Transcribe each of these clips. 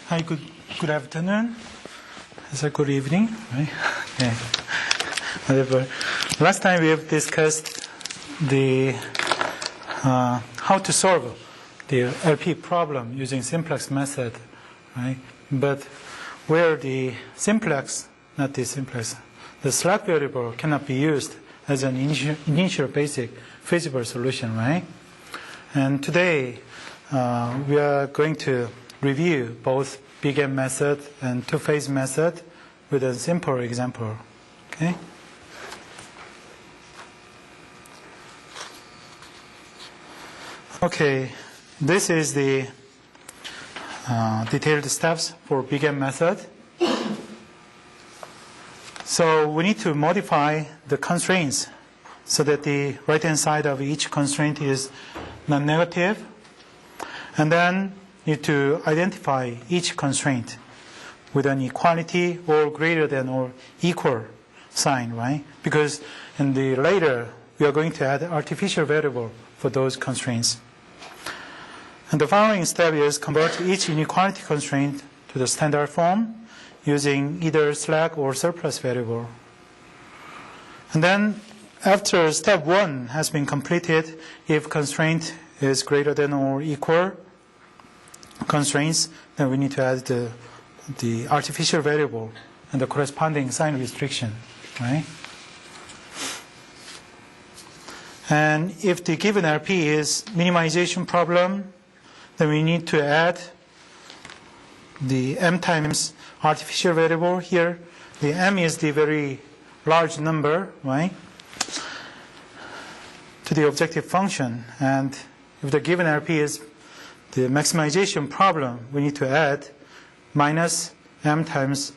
Hi, good afternoon. Is it good evening? Right? Yeah. Whatever. Last time we have discussed the how to solve the LP problem using simplex method, right? But where the simplex, not the simplex, the slack variable cannot be used as an initial basic feasible solution, right? And today we are going to review both big M method and two-phase method with a simple example. Okay? Okay, this is the detailed steps for big M method. So we need to modify the constraints so that the right-hand side of each constraint is non-negative. And then need to identify each constraint with an equality or greater than or equal sign, right? Because in the later, we are going to add artificial variable for those constraints. And the following step is convert each inequality constraint to the standard form using either slack or surplus variable. And then after step 1 has been completed, if constraint is greater than or equal constraints, then we need to add the artificial variable and the corresponding sign restriction, right? And if the given LP is minimization problem, then we need to add the m times artificial variable here. The m is the very large number, right, to the objective function. And if the given LP is the maximization problem, we need to add minus m times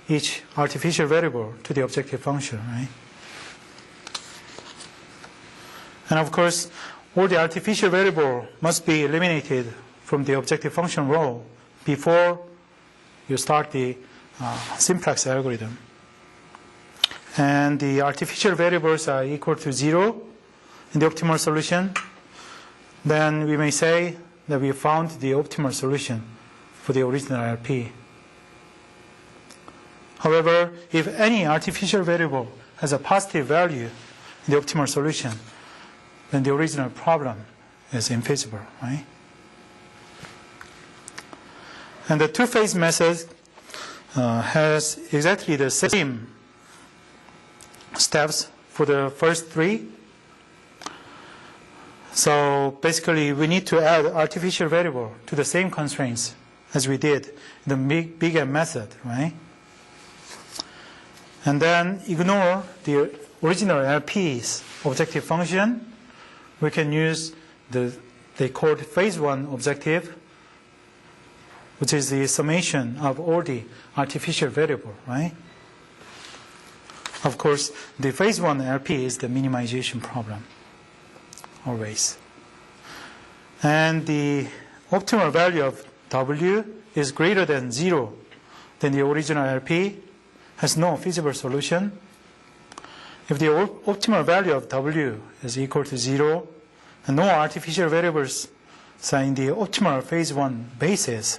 each artificial variable to the objective function, right? And of course, all the artificial variable must be eliminated from the objective function row before you start the simplex algorithm. And the artificial variables are equal to 0 in the optimal solution. Then we may say that we found the optimal solution for the original LP. However, if any artificial variable has a positive value in the optimal solution, then the original problem is infeasible, right? And the two-phase method has exactly the same steps for the first three. So basically, we need to add artificial variable to the same constraints as we did in the big M method, right? And then ignore the original LP's objective function. We can use they called phase 1 objective, which is the summation of all the artificial variable, right? Of course, the phase 1 LP is the minimization problem. Always. And the optimal value of W is greater than 0 than the original LP, has no feasible solution. If the optimal value of W is equal to 0 and no artificial variables are in the optimal phase 1 basis,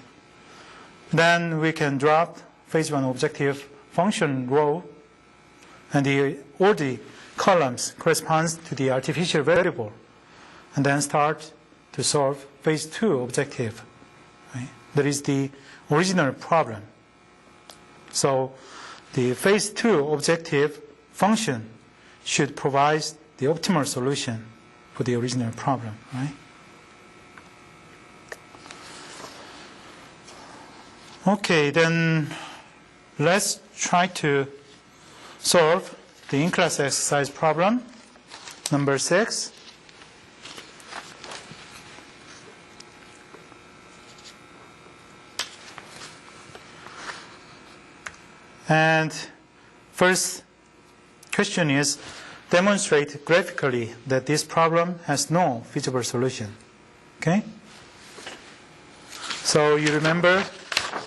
then we can drop phase 1 objective function row and all the columns corresponds to the artificial variable, and then start to solve phase 2 objective. Right? That is the original problem. So the phase 2 objective function should provide the optimal solution for the original problem. Right? Okay, then let's try to solve the in-class exercise problem, number 6. And first question is, demonstrate graphically that this problem has no feasible solution. Okay? So you remember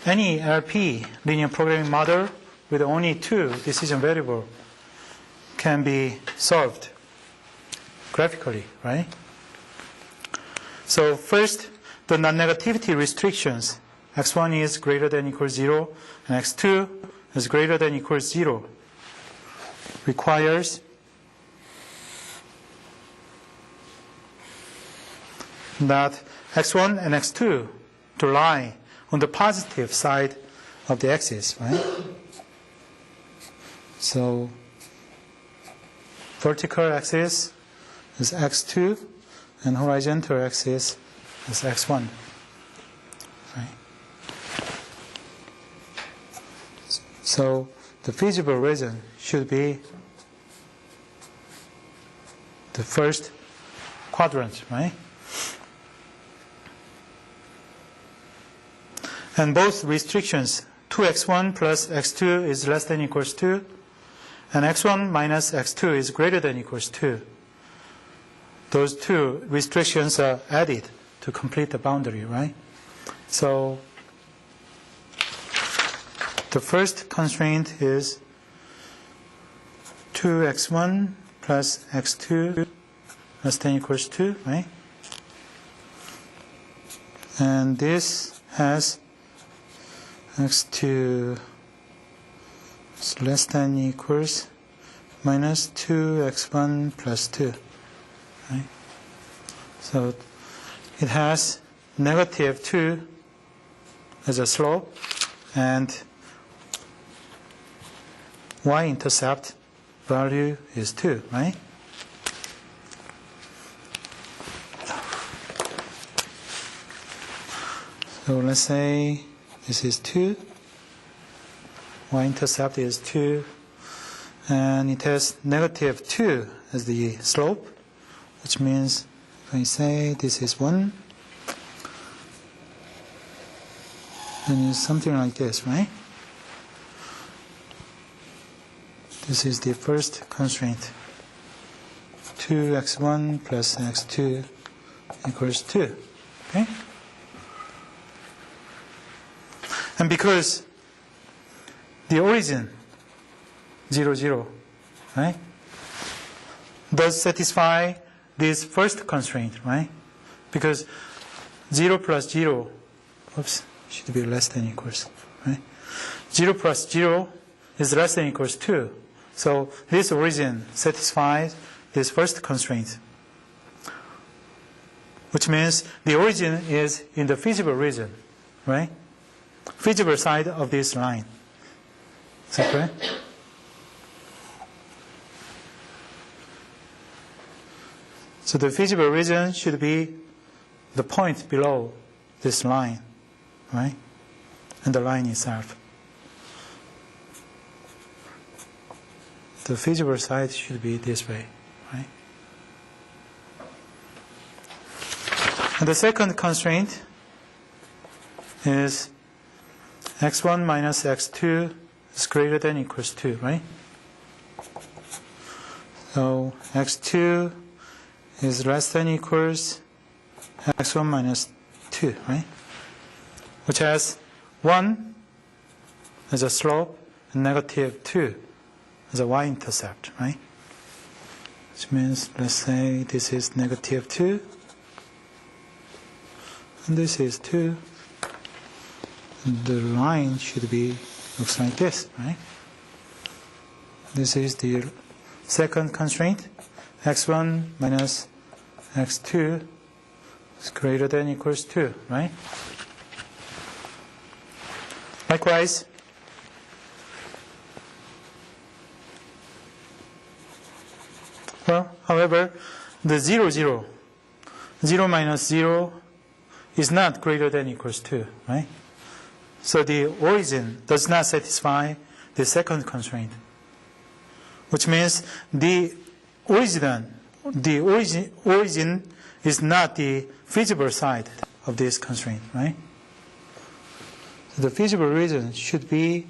any LP linear programming model with only 2 decision variables can be solved graphically, right? So first, the non-negativity restrictions x1 is greater than equals 0 and x2 is greater than equals 0 requires that x1 and x2 to lie on the positive side of the axis, right? So vertical axis is x2 and horizontal axis is x1. Right? So the feasible reason should be the first quadrant, right? And both restrictions, 2x1 plus x2 is less than equals 2, and x1 minus x2 is greater than equals 2. Those two restrictions are added to complete the boundary, right? So the first constraint is 2x1 plus x2 less than equals 2, right? And this has x2 is less than equals minus 2x1 plus 2, right? So it has negative 2 as a slope and y-intercept value is 2, right? So let's say this is 2, y-intercept is 2, and it has negative 2 as the slope, which means if I say this is 1, then it's something like this, right? This is the first constraint. 2x1 plus x2 equals 2, okay? And because the origin 0, 0, right, does satisfy this first constraint, right? Because 0 plus 0, oops, should be less than equals, right? 0 plus 0 is less than equals 2. So this origin satisfies this first constraint, which means the origin is in the feasible region, right? Feasible side of this line. Is that correct? So the feasible region should be the point below this line, right? And the line itself. The feasible side should be this way, right? And the second constraint is x1 minus x2 is greater than equals 2, right? So x2 is less than equals x1 minus 2, right? Which has 1 as a slope and negative 2 as a y-intercept, right? Which means, let's say this is negative 2 and this is 2. And the line should be, looks like this, right? This is the second constraint. x1 minus x2 is greater than equals 2, right? Likewise, well, however, the 0, 0, 0 minus 0 is not greater than equals 2, right? So the origin does not satisfy the second constraint, which means the origin is not the feasible side of this constraint, right? So the feasible region should be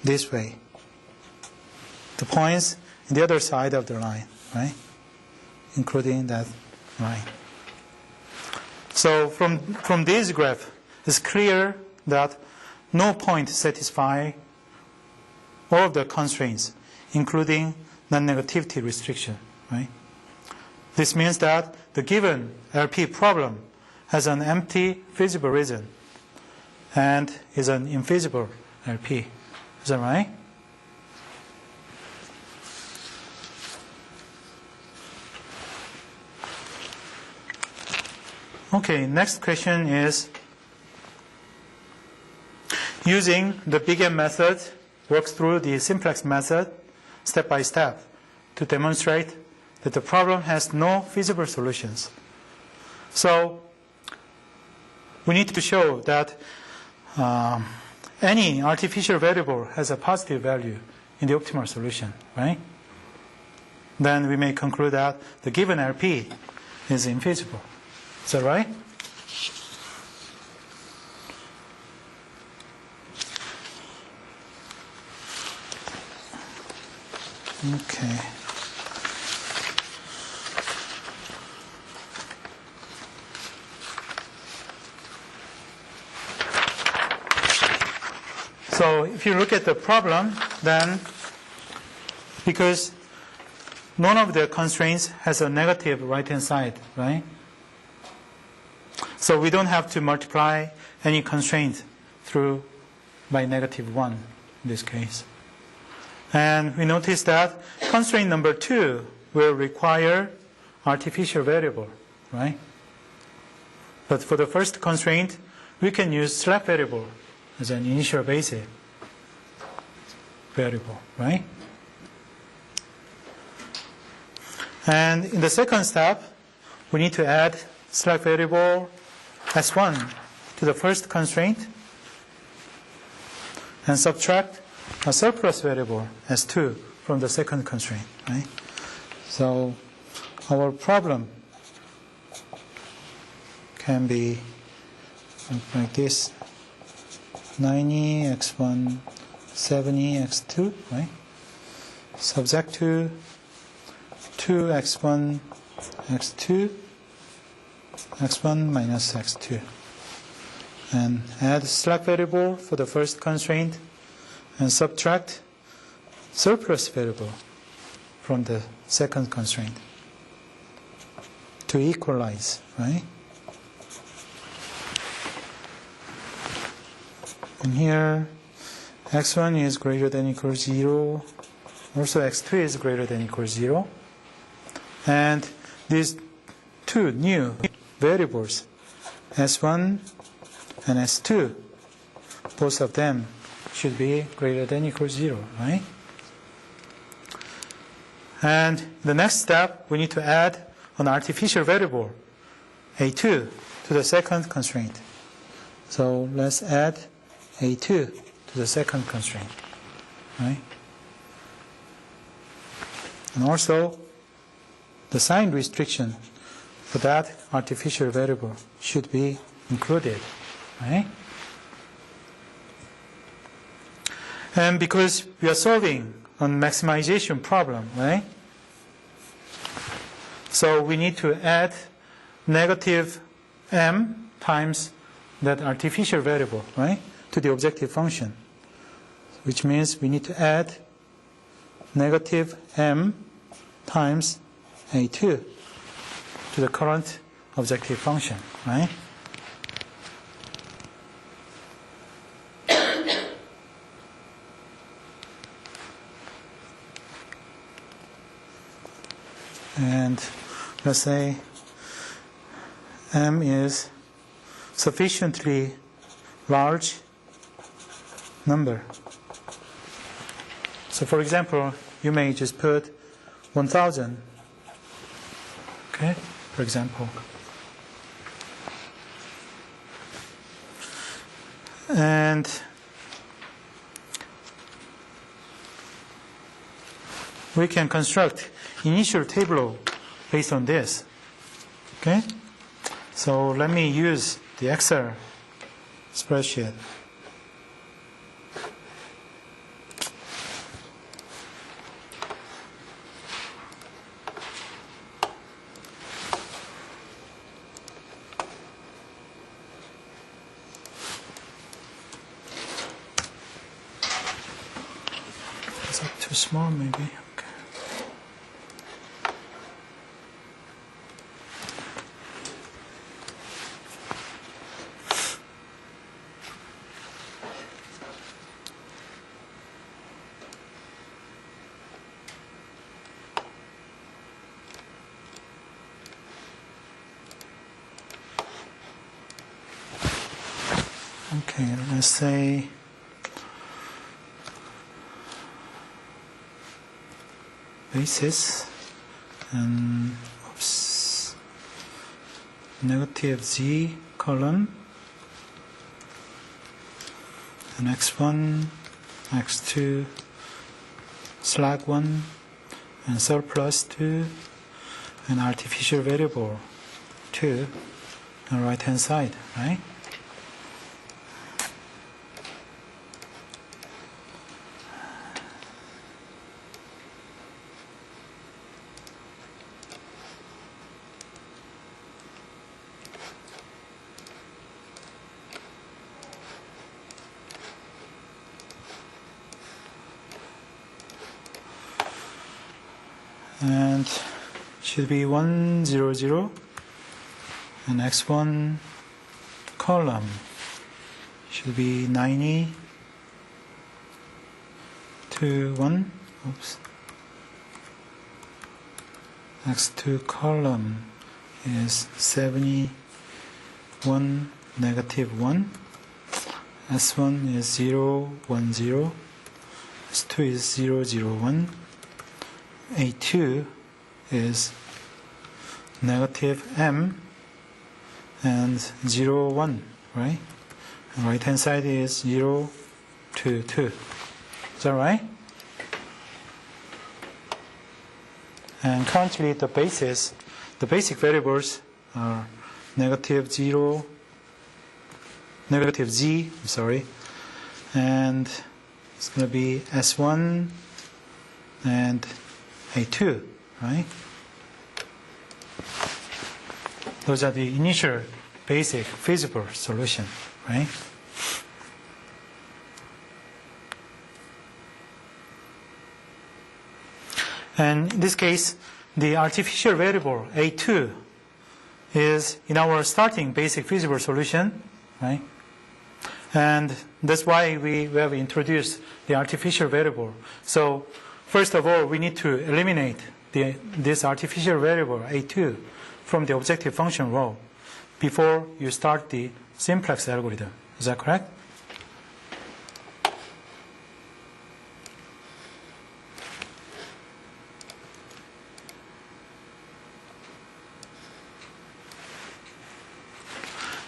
this way. The points on the other side of the line, right? Including that line. So from this graph, it's clear that no point satisfies all of the constraints, including non-negativity restriction, right? This means that the given LP problem has an empty feasible region and is an infeasible LP. Is that right? Okay, next question is, using the big M method, work through the simplex method step by step to demonstrate that the problem has no feasible solutions. So we need to show that any artificial variable has a positive value in the optimal solution, right? Then we may conclude that the given LP is infeasible. Is that right? Okay. So if you look at the problem, then because none of the constraints has a negative right-hand side, right? So we don't have to multiply any constraint through by -1 in this case. And we notice that constraint number 2 will require artificial variable, right? But for the first constraint, we can use slack variable as an initial basic variable, right? And in the second step, we need to add slack variable S1 to the first constraint and subtract a surplus variable S2 from the second constraint, right? So our problem can be like this: 90 x1, 70 x2, right? Subject to 2x1, x2, x1 minus x2. And add slack variable for the first constraint and subtract surplus variable from the second constraint to equalize, right? And here x1 is greater than equals 0, also x2 is greater than equals 0. And these two new variables, S1 and S2, both of them should be greater than equals 0, right? And the next step, we need to add an artificial variable, A2, to the second constraint. So let's add A2 to the second constraint, right? And also, the sign restriction for that artificial variable should be included, right? And because we are solving a maximization problem, right? So we need to add negative m times that artificial variable, right, to the objective function, which means we need to add negative m times A2 to the current objective function, right? And let's say m is sufficiently large number. So for example, you may just put 1000, okay, for example. And we can construct initial Tableau based on this, okay? So let me use the Excel spreadsheet. Is that too small, maybe? Okay, let's say basis and negative z column and x1, x2, slack 1 and surplus 2 and artificial variable 2 on the right hand side, right? And should be 1, 0, 0 and x1 column should be 90 to 1. Oops. X2 column is 71, negative 1. S1 is 0, 1, 0. S2 is 0, 0, 1. A2 is negative m and 0, 1, right? And right hand side is 0, 2, 2. Is that right? And currently the basic variables are negative 0, negative z, and it's going to be S1 and A2, right? Those are the initial basic feasible solution, right? And in this case, the artificial variable A2 is in our starting basic feasible solution, right? And that's why we have introduced the artificial variable. So first of all, we need to eliminate this artificial variable A2 from the objective function row before you start the simplex algorithm. Is that correct?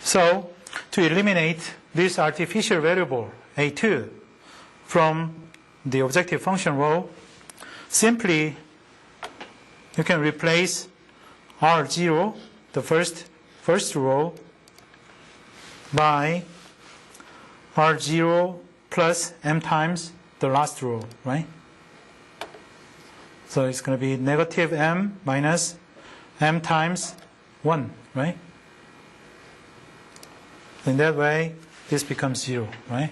So to eliminate this artificial variable A2 from the objective function row, simply you can replace R0, the first row, by R0 plus m times the last row, right? So it's going to be negative m minus m times 1, right? In that way, this becomes 0, right?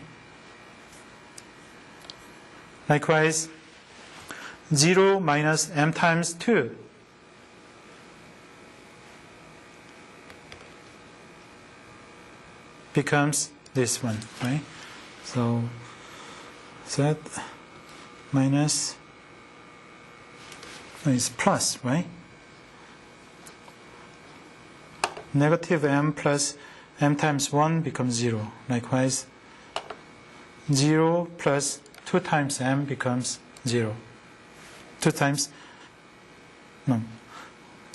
Likewise, 0 minus m times 2 becomes this one, right? So z minus is plus, right? Negative m plus m times 1 becomes 0. Likewise, 0 plus 2 times m becomes 0.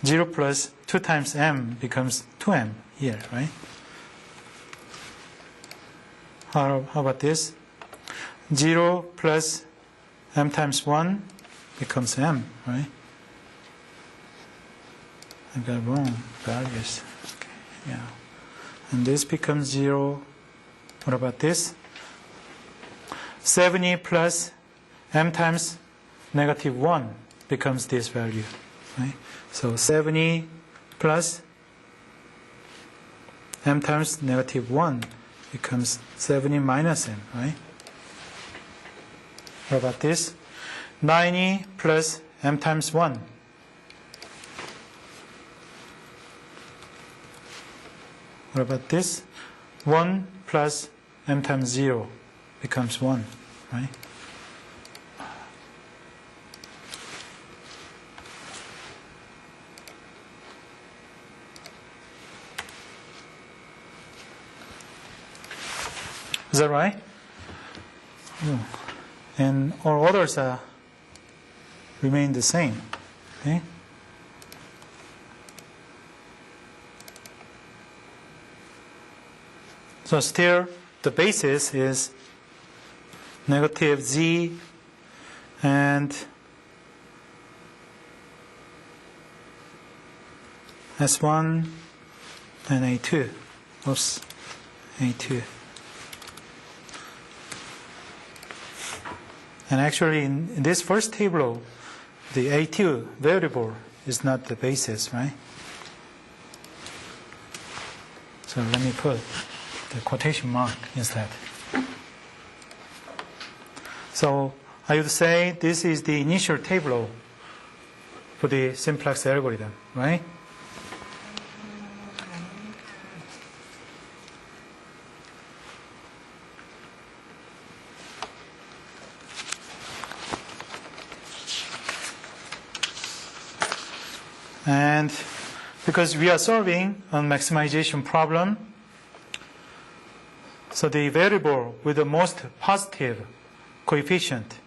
0 plus 2 times m becomes 2m here, right? How about this? 0 plus m times 1 becomes m, right? I got wrong values. Okay, yeah. And this becomes 0. What about this? 70 plus m times negative 1 becomes this value, right? So 70 plus m times negative 1 becomes 70 minus m, right? What about this? 90 plus m times 1. What about this? 1 plus m times 0 becomes 1, right? Is that right? And all others remain the same. Okay? So still the basis is negative z and S1 and A2. Oops, A2. And actually in this first table, the A2 variable is not the basis, right? So let me put the quotation mark instead. So I would say this is the initial table for the simplex algorithm, right? And because we are solving a maximization problem, so the variable with the most positive coefficient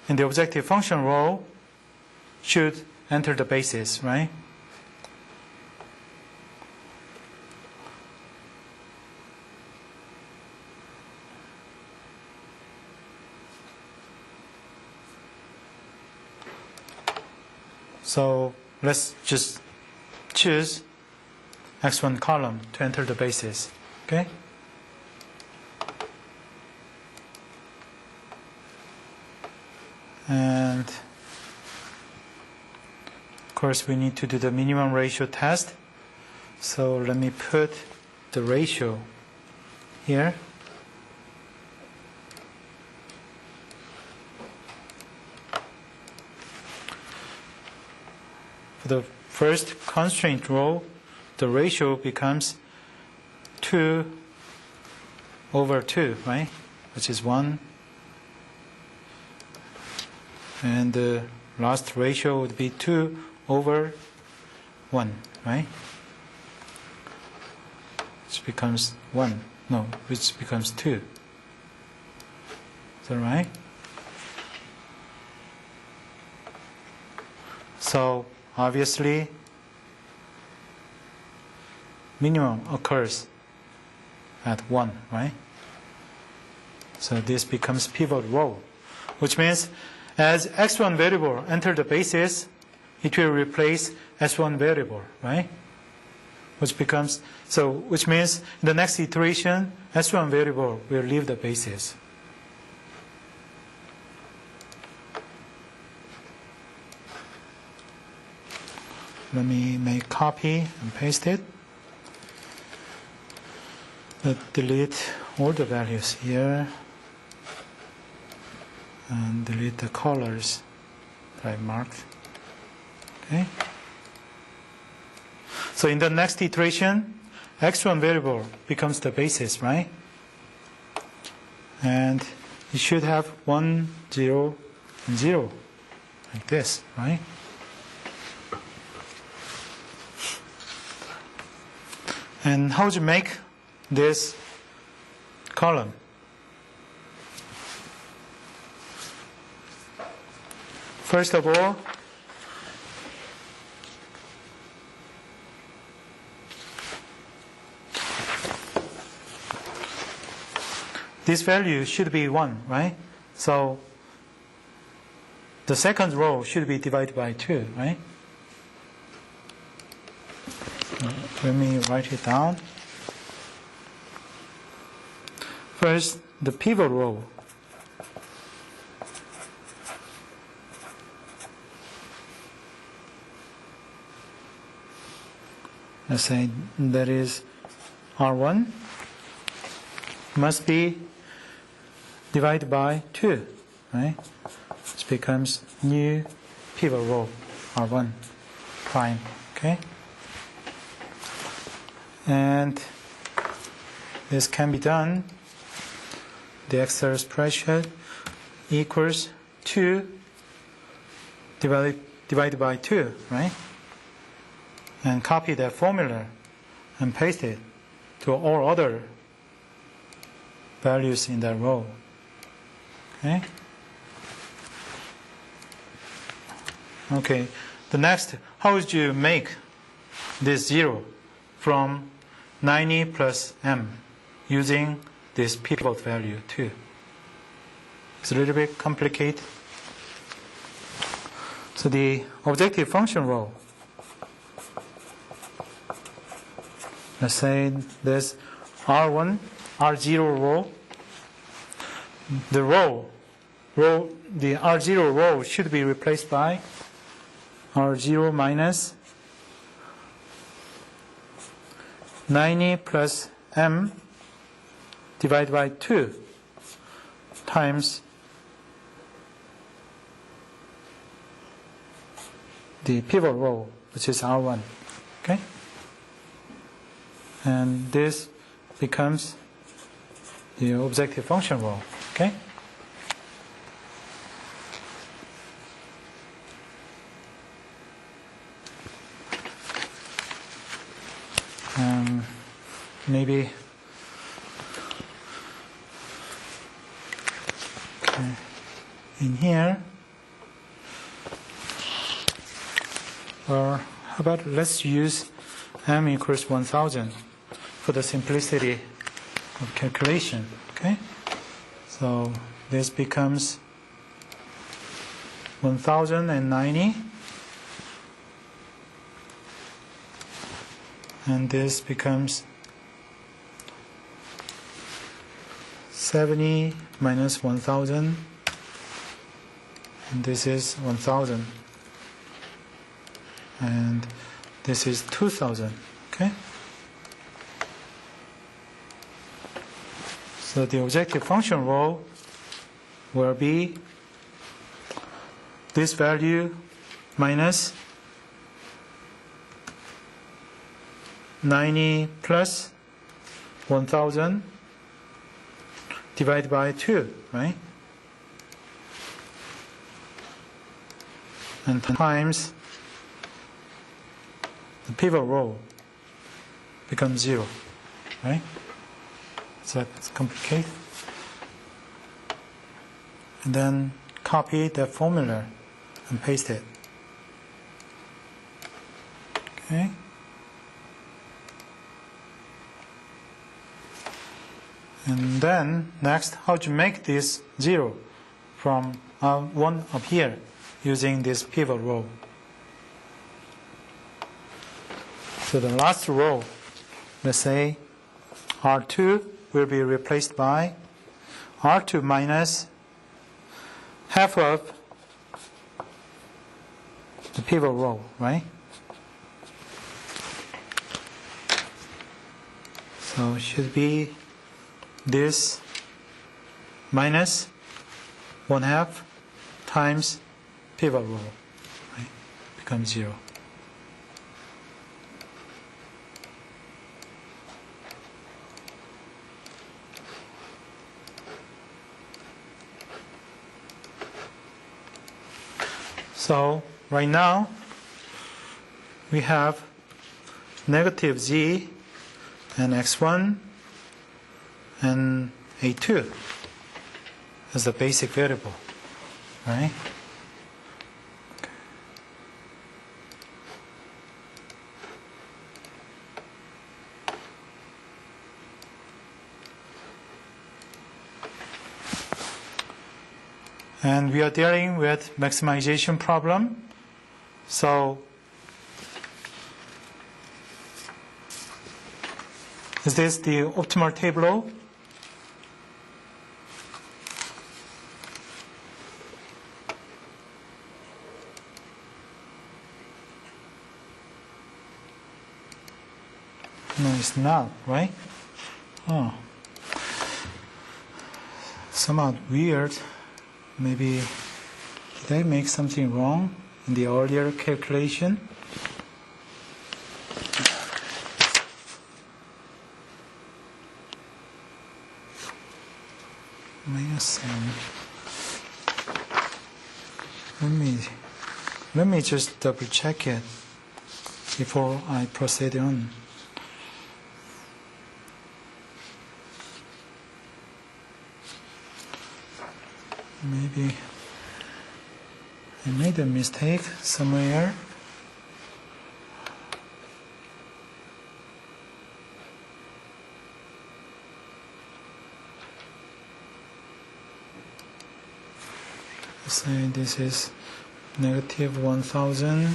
in the objective function row should enter the basis, right? So let's just choose x1 column to enter the basis, okay? And of course we need to do the minimum ratio test. So let me put the ratio here. For the first constraint row, the ratio becomes 2/2, right? Which is 1. And the last ratio would be 2/1, right? Which becomes 1. No, which becomes 2. Is that right? So obviously, minimum occurs at 1, right? So this becomes pivot row, which means as x1 variable enter the basis, it will replace s1 variable, right? Which means in the next iteration, s1 variable will leave the basis. Let me make copy and paste it. Delete all the values here and delete the colors that I marked. Okay. So in the next iteration, x1 variable becomes the basis, right? And it should have 1, 0, and 0, like this, right? And how do you make this column? First of all, this value should be 1, right? So the second row should be divided by 2, right? Let me write it down. First, the pivot row. Let's say that is R1 must be divided by 2, right? This becomes new pivot row, R1 prime, okay? And this can be done. The Excel spreadsheet equals 2 divided by 2, right? And copy that formula and paste it to all other values in that row. Okay? Okay, the next, how would you make this 0 from 90 plus m using this pivot value too? It's a little bit complicated. So the objective function row, let's say there's R1, R0 row. The R0 row should be replaced by R0 minus 90 plus m divided by 2 times the pivot row, which is R1. Okay? And this becomes the objective function row. Okay? Maybe in here, or how about let's use m equals 1000 for the simplicity of calculation. Okay, so this becomes 1090, and this becomes 70 minus 1000, and this is 1000, and this is 2000. Okay, so the objective function row will be this value minus 90 plus 1000 divided by 2, right? And times the pivot row becomes 0, right? So it's complicated. And then copy the formula and paste it. Okay? And then next, how to make this 0 from 1 up here using this pivot row. So the last row, let's say R2 will be replaced by R2 minus half of the pivot row, right? So it should be this minus 1/2 times pivot row, right? Becomes 0. So right now we have negative z and x1 and a2 as the basic variable, right? And we are dealing with maximization problem. So is this the optimal Tableau? No, it's not, right? Oh. Somehow weird. Maybe did I make something wrong in the earlier calculation? Minus m. Let me just double check it before I proceed on. Maybe I made a mistake somewhere. Say this is negative 1000,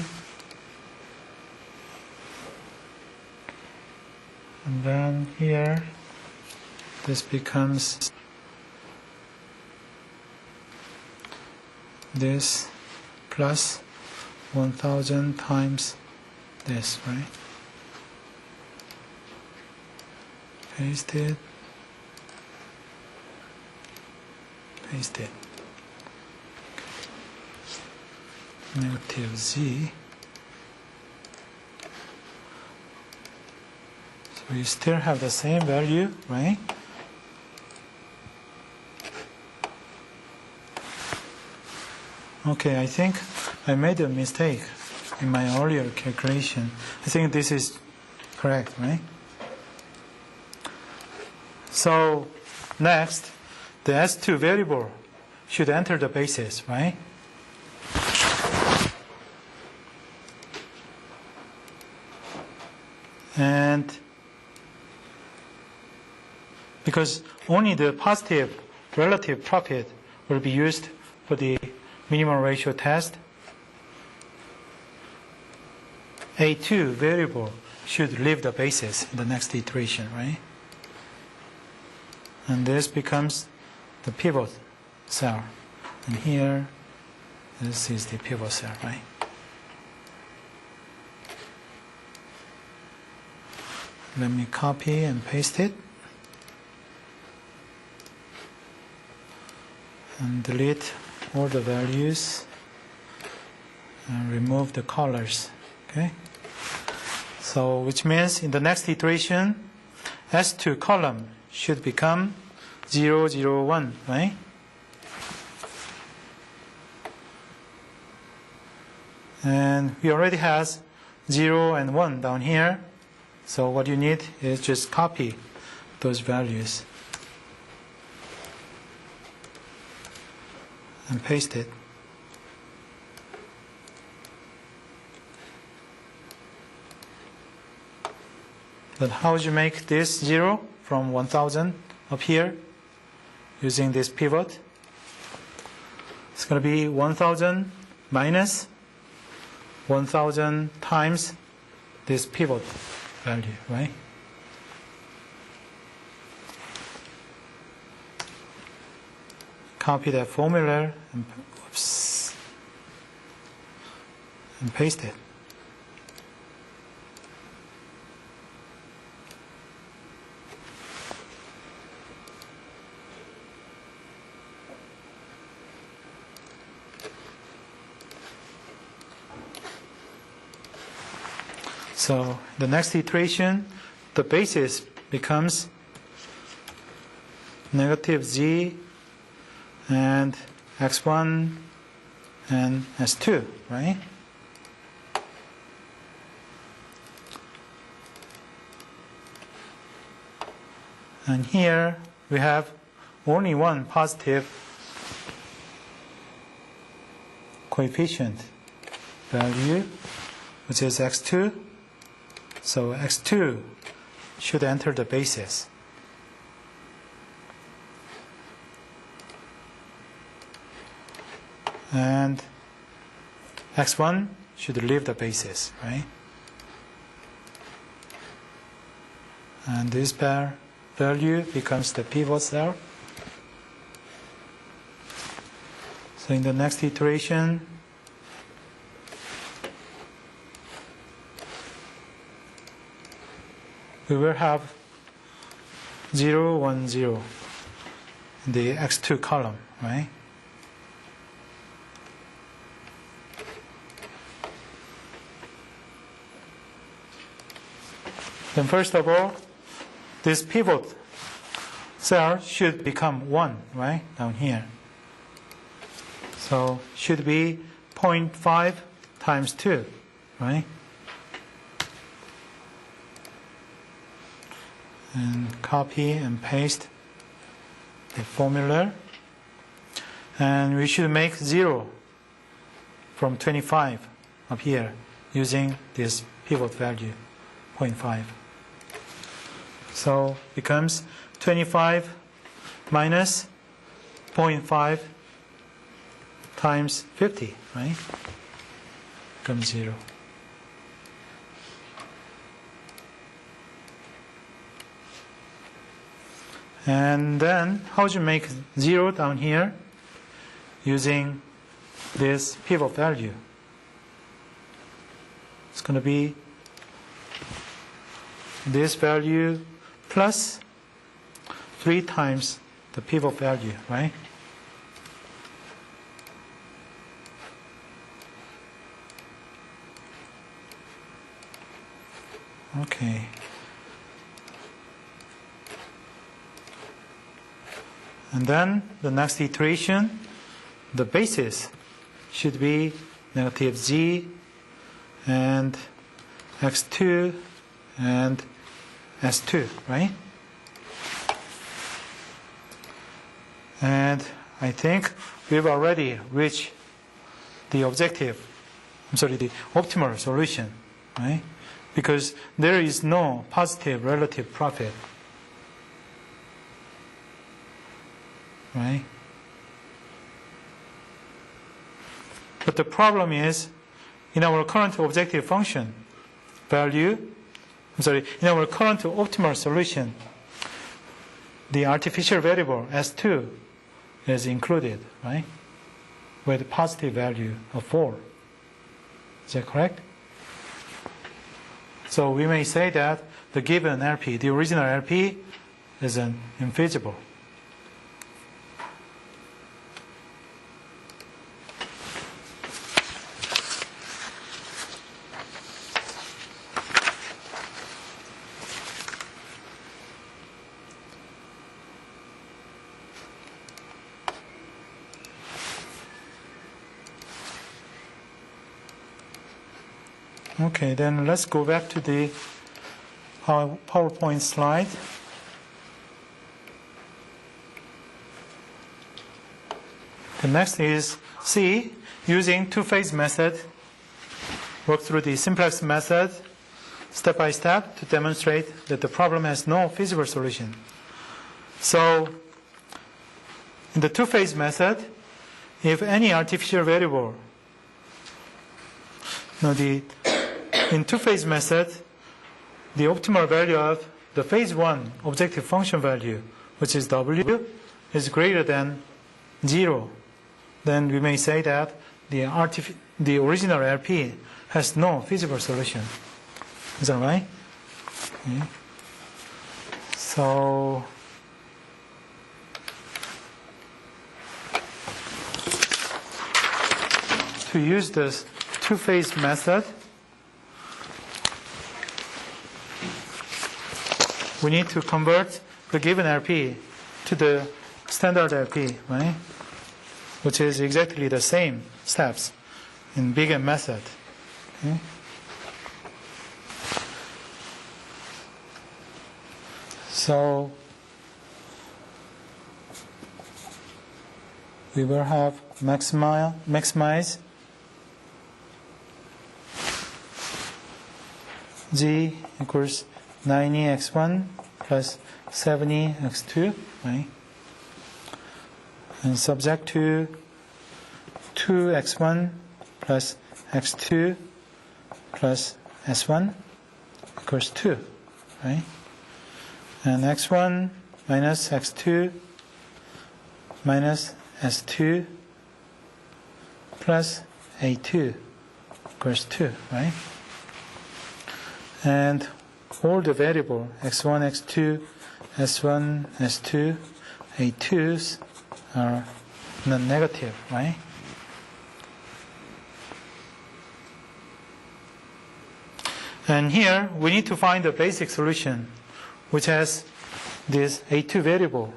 and then here this becomes this plus 1000 times this, right? Paste it, paste it. Negative z. So we still have the same value, right? Okay, I think I made a mistake in my earlier calculation. I think this is correct, right? So next, the S2 variable should enter the basis, right? And because only the positive relative profit will be used for the minimum ratio test, A2 variable should leave the basis in the next iteration, right? And this becomes the pivot cell. And here, this is the pivot cell, right? Let me copy and paste it. And delete all the values. And remove the colors. Okay? So, which means in the next iteration, S2 column should become 0, 0, 1, right? And we already has 0 and 1 down here. So what you need is just copy those values and paste it. But how would you make this 0 from 1000 up here using this pivot? It's going to be 1000 minus 1000 times this pivot value, right? Copy that formula and, and paste it. So the next iteration, the basis becomes negative z and x1 and s2, right? And here we have only one positive coefficient value, which is x2. So x2 should enter the basis. And x1 should leave the basis, right? And this value becomes the pivot cell. So in the next iteration, we will have 0, 1, 0 in the x2 column, right? Then first of all, this pivot cell should become 1, right, down here. So should be 0.5 times 2, right? And copy and paste the formula. And we should make 0 from 25 up here using this pivot value, 0.5. So becomes 25 minus 0.5 times 50, right? Becomes 0. And then how do you make 0 down here? Using this pivot value. It's going to be this value plus 3 times the pivot value, right? Okay. And then the next iteration, the basis should be negative z and x2 and s2, right? And I think we've already reached the objective, the optimal solution, right? Because there is no positive relative profit, right? But the problem is, in our current objective function value, in our current optimal solution, the artificial variable S2 is included, right? With a positive value of 4. Is that correct? So we may say that the given LP, the original LP, is infeasible. Okay, then let's go back to the PowerPoint slide. The next is C, using two-phase method. Work through the Simplex method step by step to demonstrate that the problem has no feasible solution. So, in the two-phase method, if any artificial variable, in two-phase method, the optimal value of the phase 1 objective function value, which is W, is greater than 0. Then we may say that the original LP has no feasible solution. Is that right? Okay. So, to use this two-phase method, we need to convert the given LP to the standard LP, right? Which is exactly the same steps in bigger method. Okay? So we will have maximize g equals 90x1 plus 70x2, right? And subject to 2x1 plus x2 plus s1 equals 2, right? And x1 minus x2 minus s2 plus a2 equals 2, right? And all the variable x1, x2, s1, s2, a2s are non-negative, right? And here we need to find a basic solution which has this a2 variable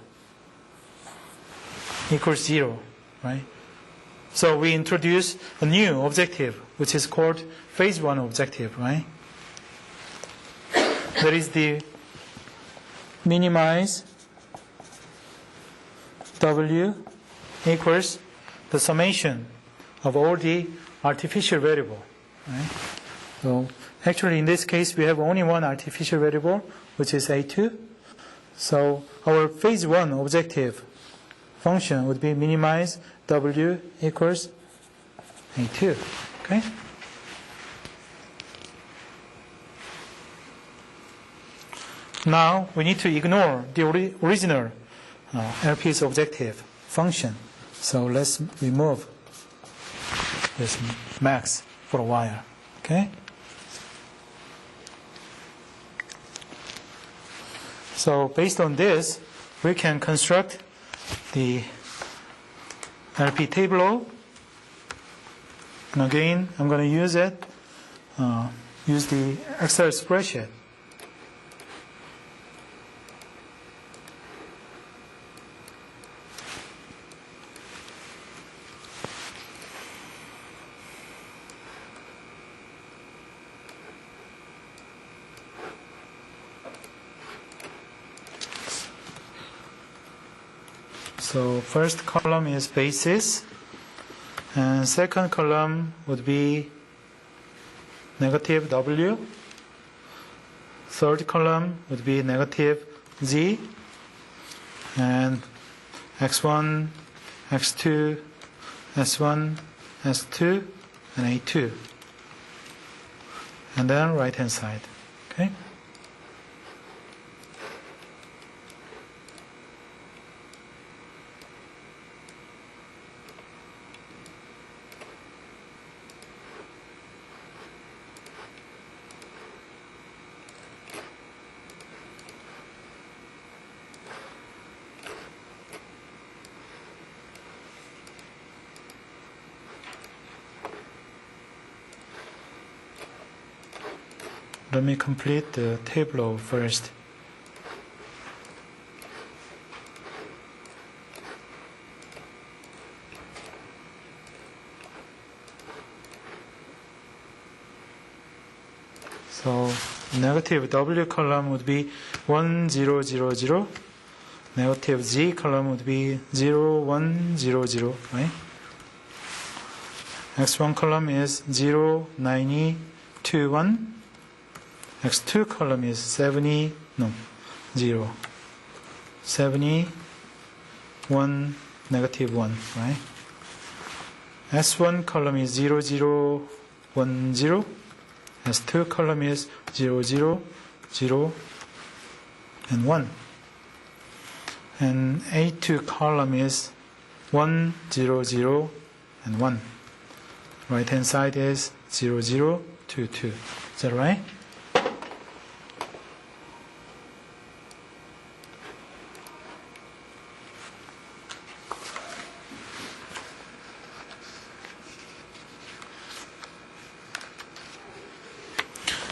equals 0, right? So we introduce a new objective which is called phase 1 objective, right? That is the minimize W equals the summation of all the artificial variable. Right? So actually in this case we have only one artificial variable, which is A2. So our phase 1 objective function would be minimize W equals A2. Okay? Now we need to ignore the original LP's objective function. So let's remove this max for a while. Okay? So based on this, we can construct the LP Tableau. And again, I'm going to use it, use the Excel spreadsheet. So first column is basis, and second column would be negative W. Third column would be negative Z, and X1, X2, S1, S2, and A2. And then right hand side. Okay? Let me complete the Tableau first. So negative W column would be 1, 0, 0, 0. Negative Z column would be 0, 1, 0, 0, right? X1 column is 0, 90, 2, 1. X2 column is 70, no, 0. 70, 1, negative 1, right? S1 column is 0, 0, 1, 0. S2 column is 0, 0, 0, and 1. And A2 column is 1, 0, 0, and 1. Right hand side is 0, 0, 2, 2. Is that right?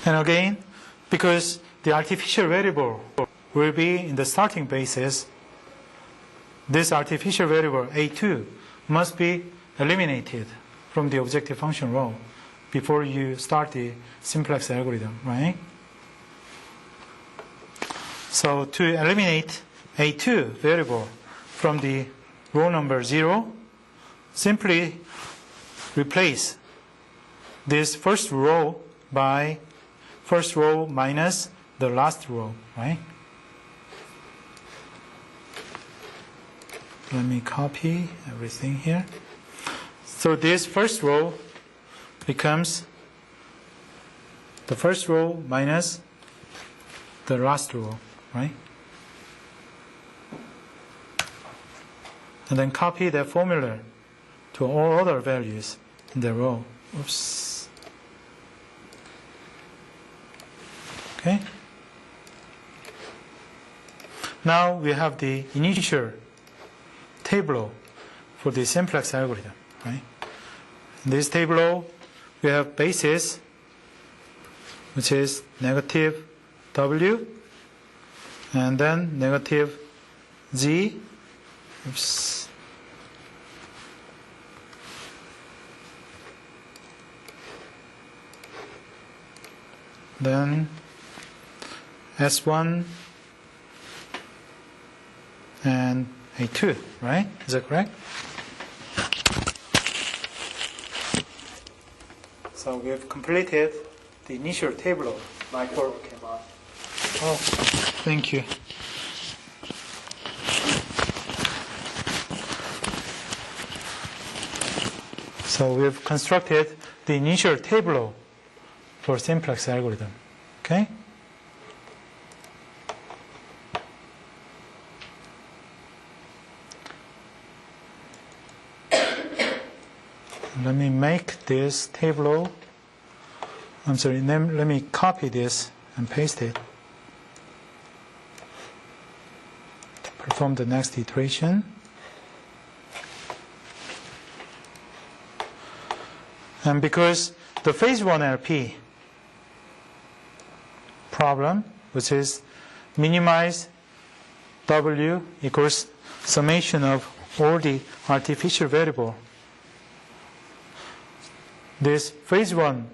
And again, because the artificial variable will be in the starting basis, this artificial variable A2 must be eliminated from the objective function row before you start the simplex algorithm, right? So to eliminate A2 variable from the row number 0, simply replace this first row by first row minus the last row, right? Let me copy everything here. So this first row becomes the first row minus the last row, right? And then copy that formula to all other values in the row. Oops. Okay. Now we have the initial Tableau for the simplex algorithm, right? In this Tableau, we have basis, which is negative W, and then negative Z. Oops. Then S1 and A2, right? Is that correct? So we've completed the initial Tableau. Oh, thank you. So we've constructed the initial Tableau for Simplex algorithm. Okay? Let me make this Tableau. I'm sorry, let me copy this and paste it to perform the next iteration. And because the phase 1 LP problem, which is minimize W equals summation of all the artificial variable, this phase 1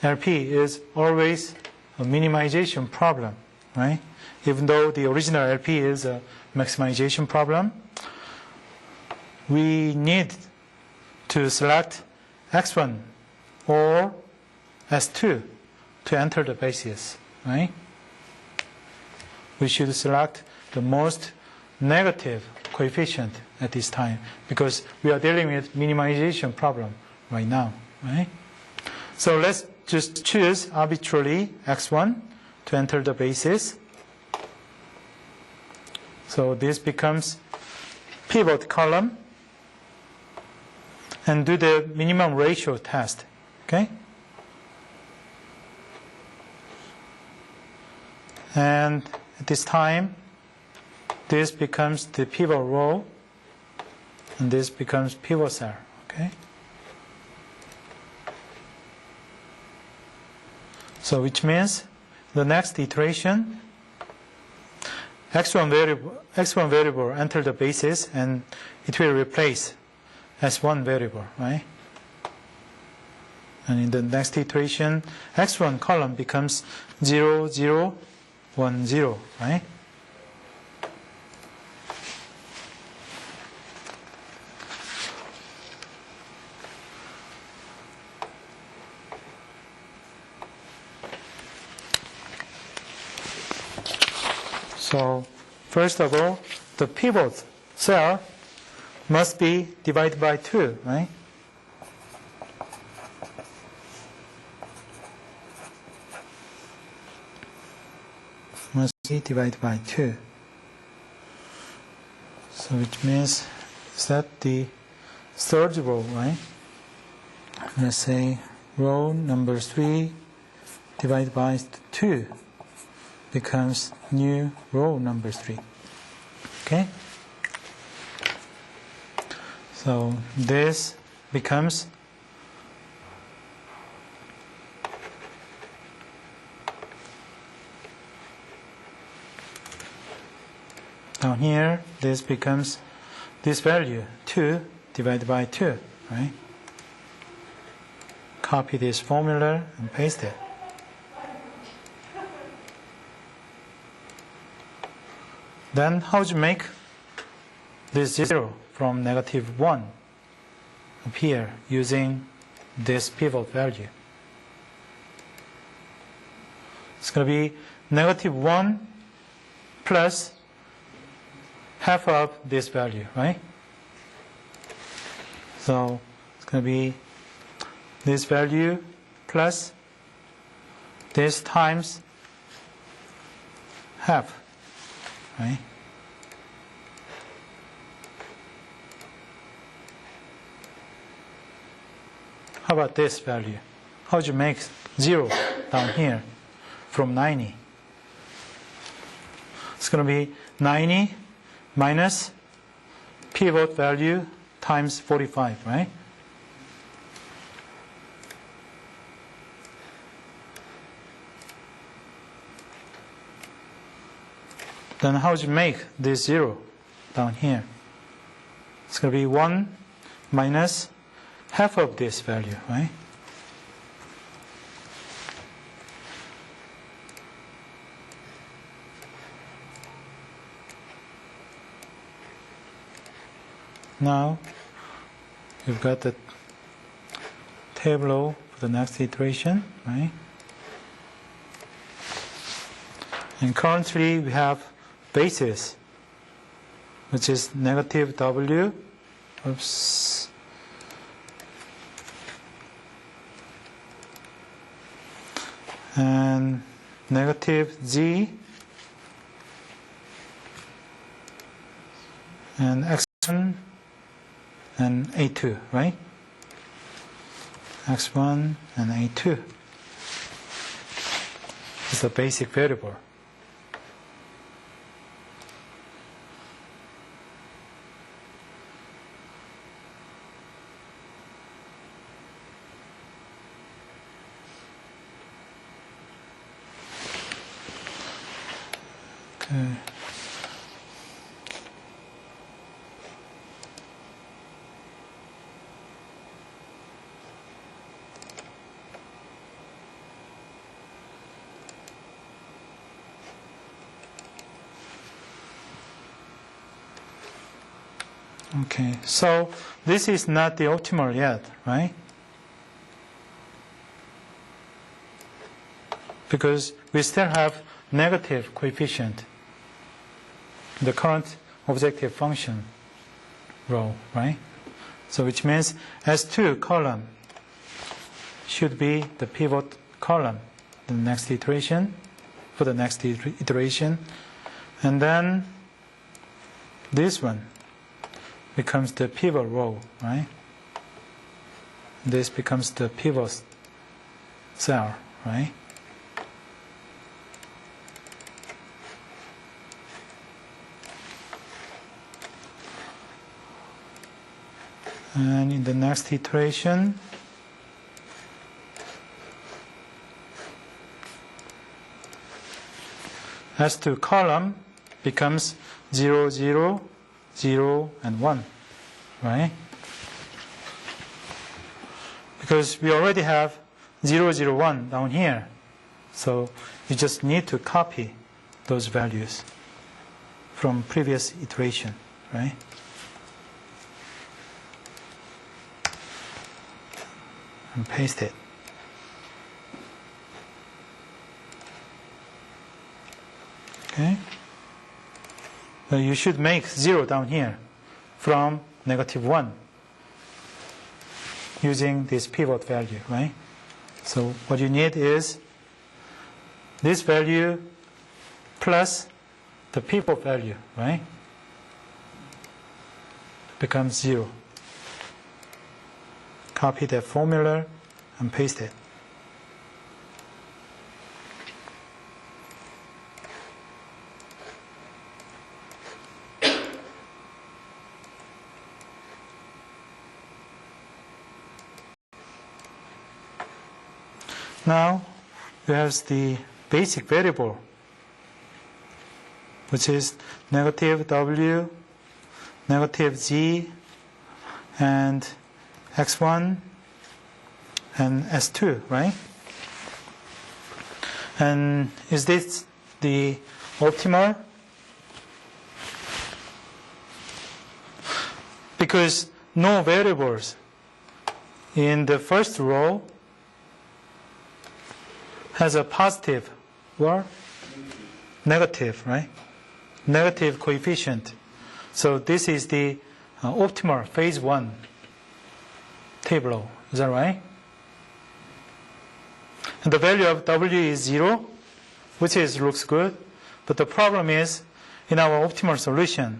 LP is always a minimization problem, right? Even though the original LP is a maximization problem, we need to select X1 or S2 to enter the basis, right? We should select the most negative coefficient at this time because we are dealing with minimization problem right now, right? So let's just choose arbitrarily X1 to enter the basis. So this becomes pivot column and do the minimum ratio test, okay? And at this time, this becomes the pivot row, and this becomes pivot cell, okay? So which means the next iteration, X1 variable enter the basis, and it will replace S1 variable, right? And in the next iteration, X1 column becomes 0, 0, 1, 0, right? So, first of all, the pivot cell must be divided by 2, right? Must be divided by 2. So which means, is that the third row, right? Let's say row number 3 divided by 2 becomes new row number 3. Okay? So this becomes down here, this becomes this value 2 divided by 2, right? Copy this formula and paste it. Then how do you make this 0 from -1 appear using this pivot value? It's going to be -1 plus half of this value, right? So it's going to be this value plus this times half, right? How about this value? How do you make 0 down here from 90? It's going to be 90 minus pivot value times 45, right? Then how do you make this 0 down here? It's going to be 1 minus half of this value, right? Now, you've got the Tableau for the next iteration, right? And currently we have basis, which is negative W, oops, and negative Z, and X1 and A2, right? X1 and A2 is the basic variable. Okay. Okay, so this is not the optimal yet, right? Because we still have negative coefficient in the current objective function row, right? So which means S2 column should be the pivot column in the next iteration, for the next iteration. And then this one becomes the pivot row, right? This becomes the pivot cell, right? And in the next iteration, S2 column becomes 0, 0, 0, and 1, right? Because we already have 0, 0, 1 down here. So you just need to copy those values from previous iteration, right? And paste it. Okay? So you should make 0 down here from negative 1 using this pivot value, right? So what you need is this value plus the pivot value, right? Becomes 0. Copy that formula and paste it. Now, we have the basic variable, which is negative W, negative Z, and X1 and S2, right? And is this the optimal? Because no variables in the first row has a positive or negative, right? Negative coefficient. So this is the optimal phase 1 Tableau. Is that right? And the value of W is 0, which looks good. But the problem is, in our optimal solution,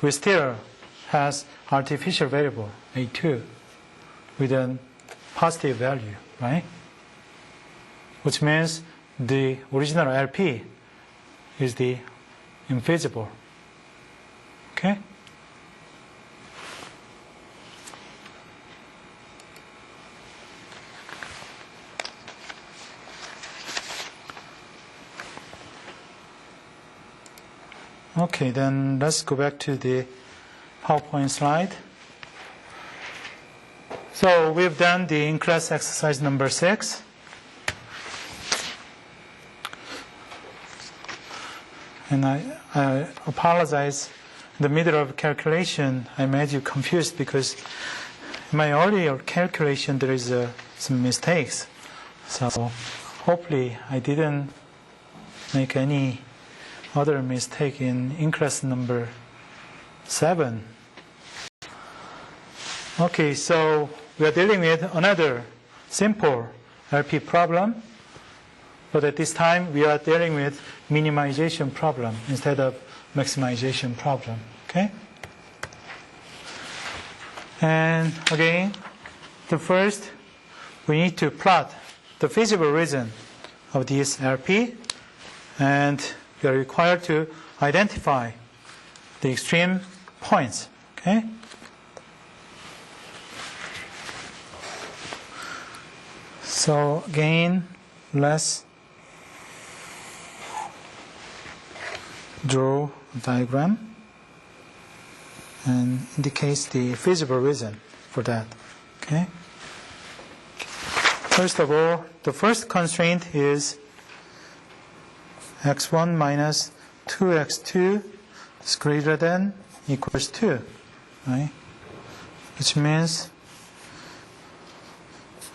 we still has artificial variable, A2, with a positive value, right? Which means the original LP is the infeasible. Okay? Okay, then let's go back to the PowerPoint slide. So we've done the in-class exercise number 6. And I apologize. In the middle of calculation, I made you confused because in my earlier calculation, there is some mistakes. So hopefully I didn't make any other mistake in class number 7. Okay, so we are dealing with another simple LP problem, but at this time we are dealing with minimization problem instead of maximization problem. Okay? And again, the first, we need to plot the feasible reason of this LP, and we are required to identify the extreme points. Okay? So again, let's draw a diagram and indicates the feasible reason for that. Okay. First of all, the first constraint is x1 minus 2x2 is greater than equals 2, right? Which means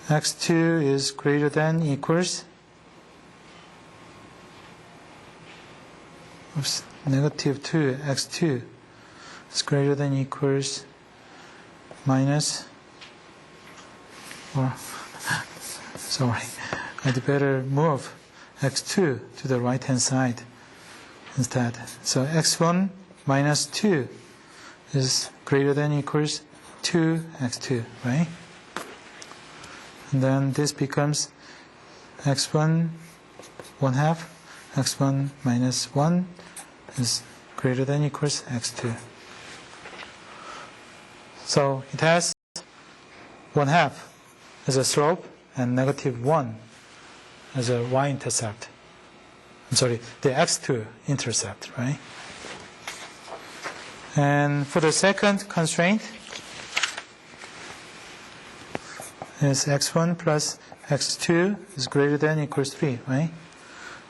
x2 is greater than equals negative 2, x2 is greater than equals minus, or sorry, I'd better move x2 to the right hand side instead. So x1 minus 2 is greater than equals 2x2, right? And then this becomes x1 1/2, x1 minus 1 is greater than equals x2. So it has 1/2 as a slope and negative 1 as a y-intercept. I'm sorry, the x2 intercept, right? And for the second constraint, is x1 plus x2 is greater than equals 3, right?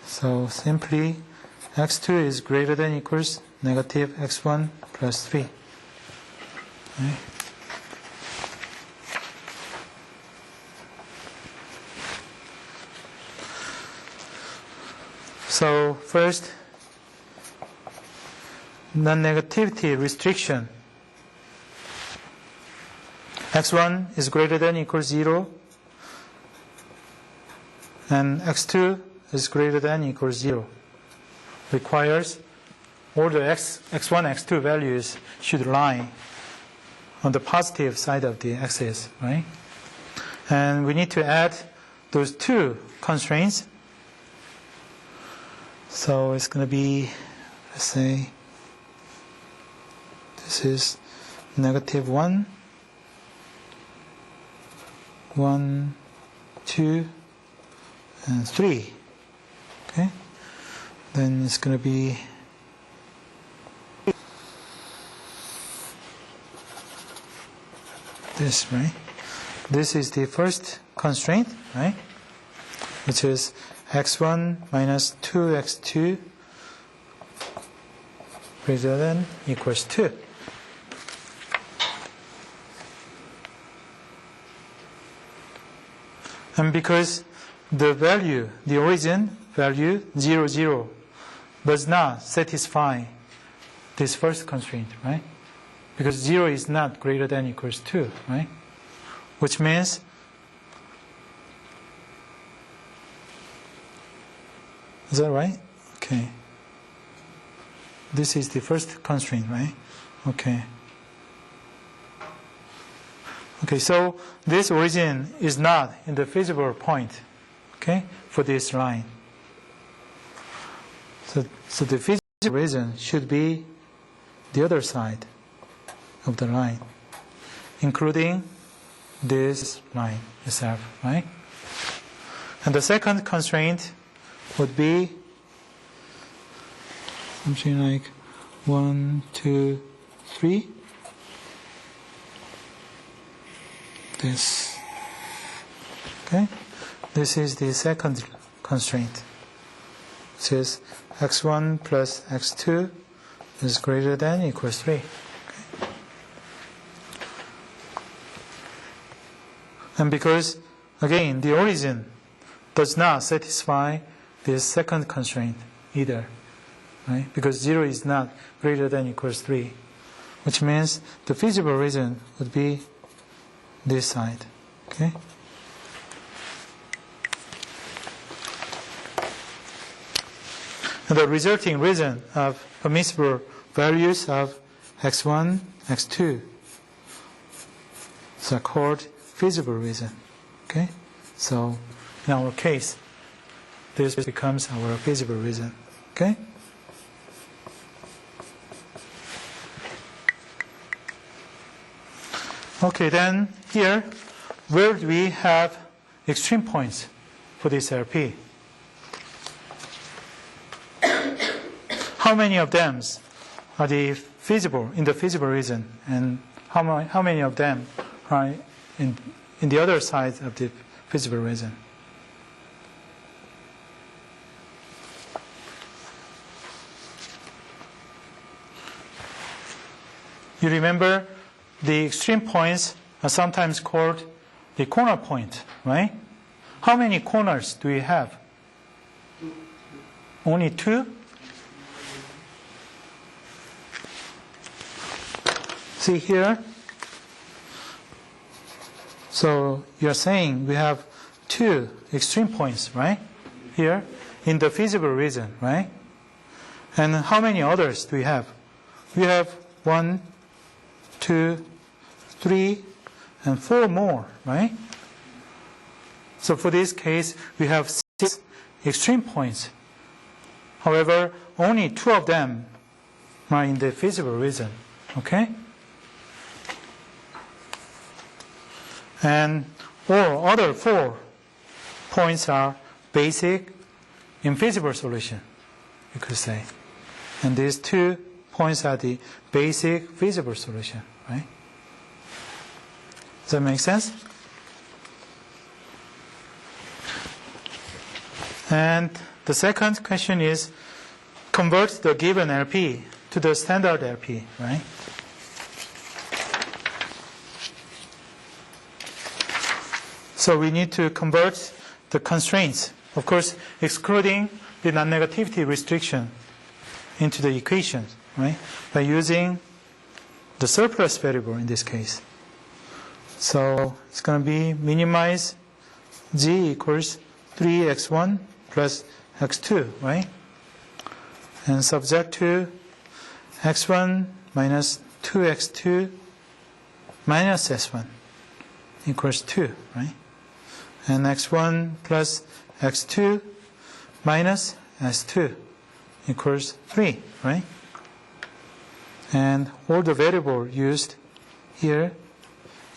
So simply x2 is greater than equals negative x1 plus 3. Right? So first, non-negativity restriction. x1 is greater than equals 0 and x2 is greater than equals 0 requires all the x1, x2 values should lie on the positive side of the axis, right? And we need to add those two constraints. So it's going to be, let's say, this is negative 1, 1, 2, and 3. Okay? Then it's going to be this, right? This is the first constraint, right? Which is x1 minus 2x2 greater than equals 2. And because the value, the origin value 0, 0 does not satisfy this first constraint, right? Because 0 is not greater than equals 2, right? Which means is that right? Okay. This is the first constraint, right? Okay. Okay, so this origin is not in the feasible point, okay, for this line. So the feasible origin should be the other side of the line, including this line itself, right? And the second constraint would be something like 1, 2, 3. This. Okay? This is the second constraint. It says x1 plus x2 is greater than equals 3. Okay? And because again, the origin does not satisfy this second constraint either, right? Because 0 is not greater than equals 3, which means the feasible reason would be this side, okay? And the resulting reason of permissible values of x1, x2 is called feasible reason, okay? So in our case, this becomes our feasible reason, okay? Okay, then here, where do we have extreme points for this LP? How many of them are in the feasible reason, and how many of them are in the other side of the feasible reason? You remember the extreme points are sometimes called the corner point, right? How many corners do we have? Only 2? See here? So you're saying we have 2 extreme points, right? Here in the feasible reason, right? And how many others do we have? We have 1, 2, 3, and 4 more, right? So for this case, we have 6 extreme points. However, only 2 of them are in the feasible reason, okay? And all other 4 points are basic infeasible solution, you could say. And these 2 points are the basic feasible solution, right? Does that make sense? And the second question is, convert the given LP to the standard LP, right? So we need to convert the constraints, of course, excluding the non-negativity restriction into the equation, right? By using the surplus variable in this case. So it's going to be minimize g equals 3x1 plus x2, right? And subject to x1 minus 2x2 minus s1 equals 2, right? And x1 plus x2 minus s2 equals 3, right? And all the variables used here,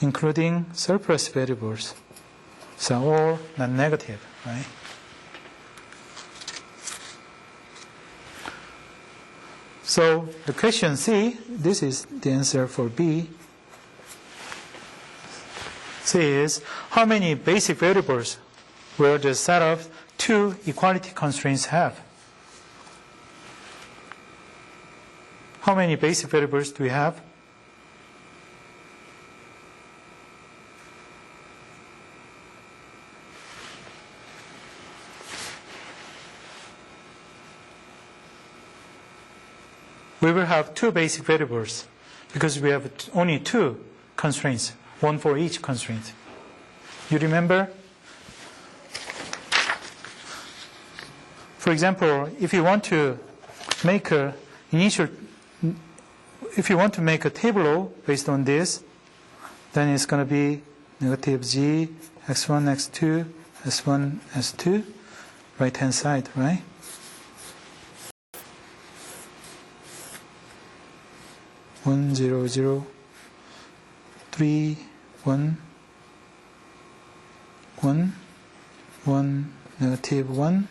including surplus variables, so all non-negative, right? So the question C, this is the answer for B. C is, how many basic variables will the set of 2 equality constraints have? How many basic variables do we have? We will have 2 basic variables because we have only 2 constraints, 1 for each constraint. You remember? For example, if you want to make a Tableau based on this, then it's going to be negative g, x1, x2, s1, s2, right hand side, right? One, 0, 0, 3, 1, 1, 1, negative 1,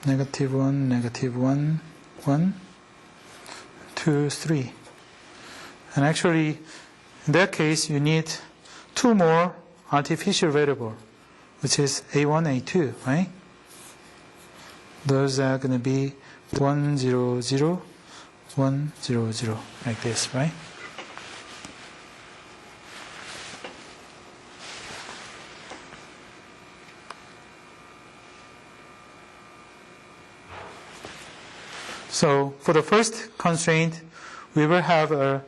negative 1, negative 1, 1, 2, 3. And actually, in that case, you need 2 more artificial variables, which is A1, A2, right? Those are going to be 1, 0, 0, 1, 0, 0, like this, right? So for the first constraint, we will have a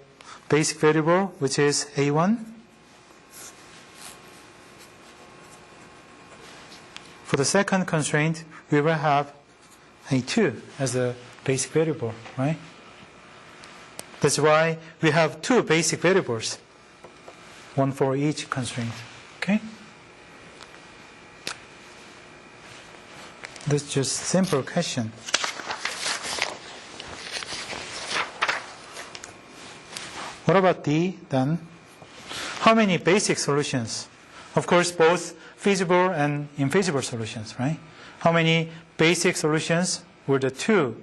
basic variable, which is A1. For the second constraint, we will have A2 as a basic variable, right? That's why we have two basic variables, one for each constraint, okay? That's just simple question. What about D then? How many basic solutions? Of course, both feasible and infeasible solutions, right? How many basic solutions will the two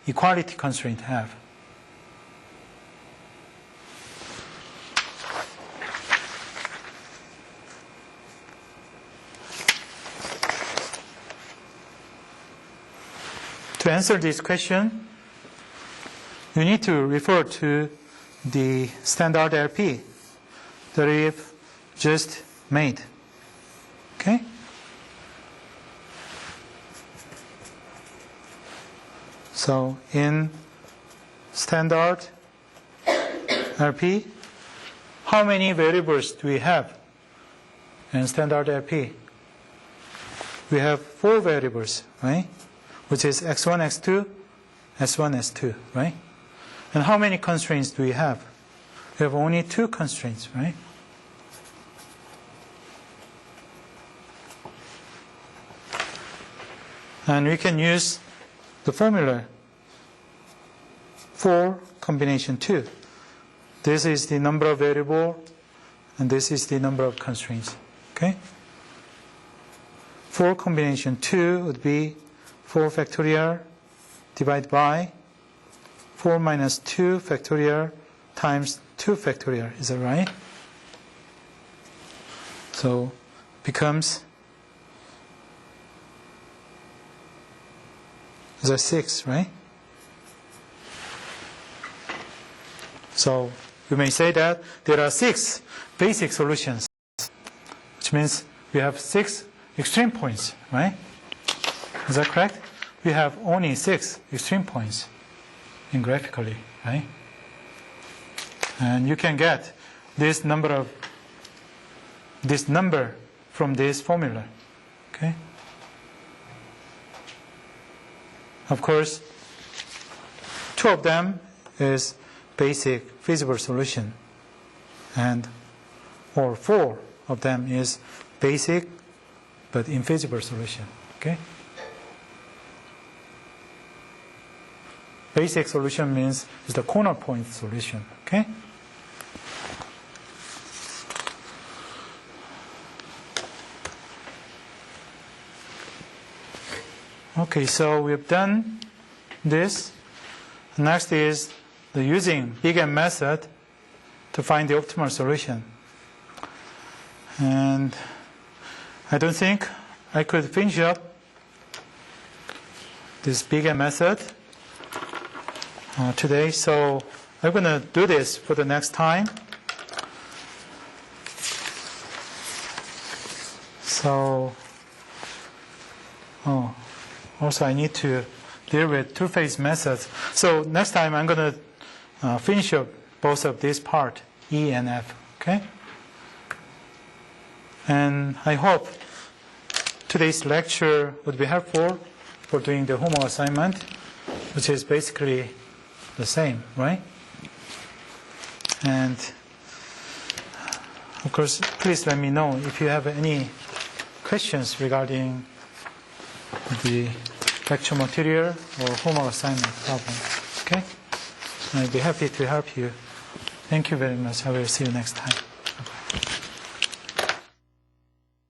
equality constraints have? To answer this question, you need to refer to the standard LP that we've just made. Okay? So in standard LP, how many variables do we have in standard LP? We have 4 variables, right? Which is x1, x2, s1, s2, right? And how many constraints do we have? We have only 2 constraints, right? And we can use the formula 4 combination 2. This is the number of variable, and this is the number of constraints, okay? 4 combination 2 would be 4 factorial divided by 4 minus 2 factorial times 2 factorial. Is that right? So becomes the 6, right? So you may say that there are 6 basic solutions, which means we have 6 extreme points, right? Is that correct? We have only 6 extreme points in graphically, right? And you can get this number from this formula, okay? Of course, 2 of them is basic feasible solution, or 4 of them is basic but infeasible solution, okay? Basic solution means it's the corner point solution, okay? Okay, so we've done this. Next is the using big M method to find the optimal solution. And I don't think I could finish up this big M method today, so I'm going to do this for the next time. So, also I need to deal with two-phase methods. So next time I'm going to finish up both of this part, E and F, okay? And I hope today's lecture would be helpful for doing the homework assignment, which is basically the same, right? And of course, please let me know if you have any questions regarding the lecture material or homework assignment problem, okay? I'd be happy to help you. Thank you very much. I will see you next time.